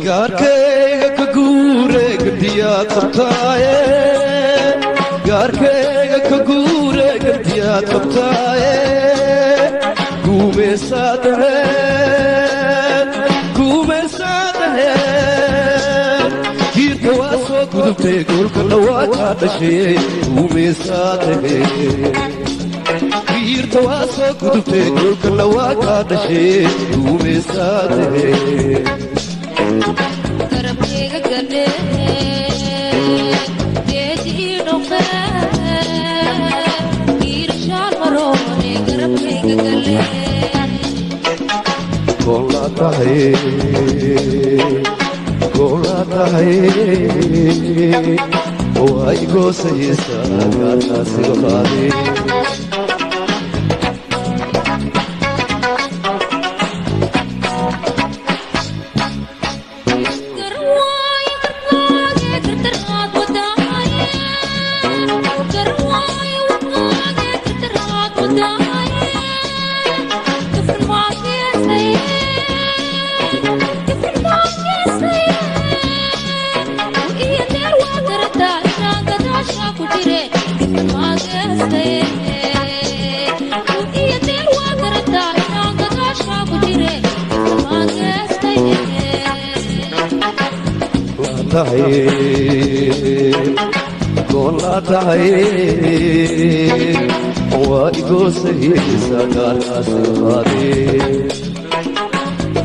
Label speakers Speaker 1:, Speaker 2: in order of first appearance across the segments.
Speaker 1: gaarkayga ka guure gabdhiyaad qabtaaye gaarkayga ka guure gabdhiyaad qabtaaye guumaysaadaheed jiirka waa soo gudubtay goolkana waa kaa dhashay guumaysaadaheed jiirta waa soo gudubtay goolkana waa kaa dhashay guumaysaadaheed
Speaker 2: garabkayga gale geedii noqee giirshaan maroone garabkayga gale
Speaker 1: goolaa tahay waa igoosayeysaa gaarkaasiga qaaday goolaa tahay waa igoosayeysaa gaarkaasiga qaaday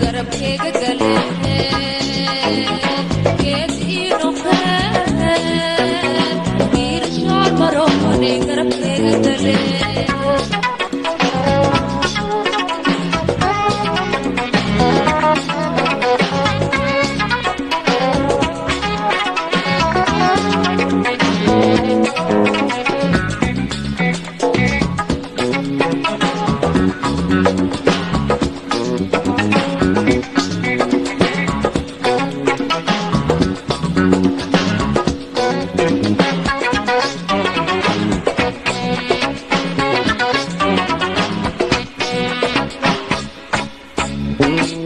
Speaker 2: garabkayga gale geedii noqee giirshaan maroone garabkayga gale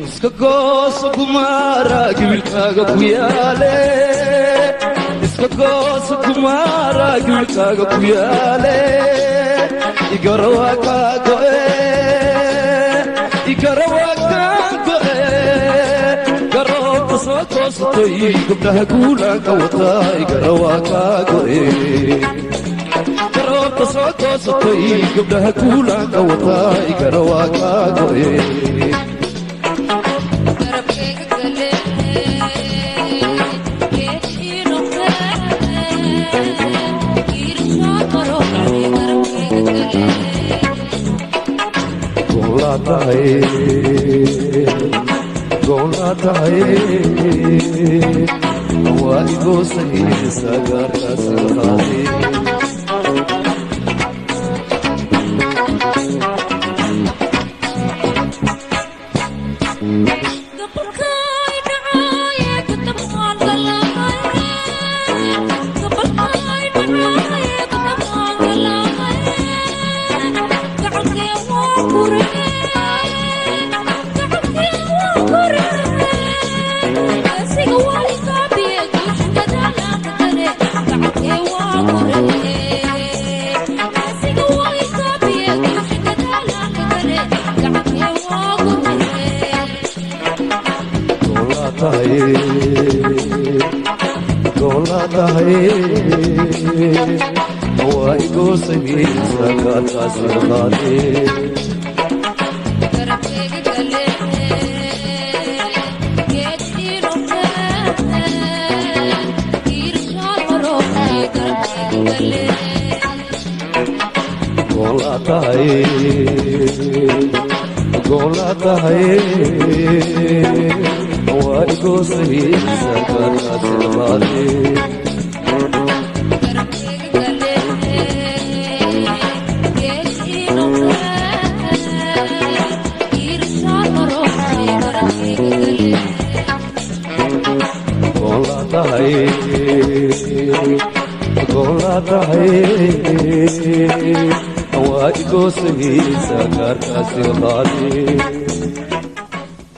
Speaker 1: iska gooso kumaara gibilkaaga ku yaale iska gooso kumaara gibilkaaga ku yaale igara waa kaa go'e garoobta soo toosatay gabdhaha guulaanka wataa igara waa kaa go'e garoobta soo toosatay gabdhaha guulaanka wataa igara waa kaa go'e goolaa tahay waa igoosayeysaa gaarkaasiga qaaday goolaa tahay waa igoosayeysaa gaarkaasiga qaaday
Speaker 2: garabkayga gale geedii noqee giirshaan maroone garabkayga gale
Speaker 1: goolaa tahay waa igoosayeysaa gaarkaasiga qaaday
Speaker 2: garabkayga gale geedii
Speaker 1: tahay gola tahay waa igoo sahiisa gaarkaasi qaadi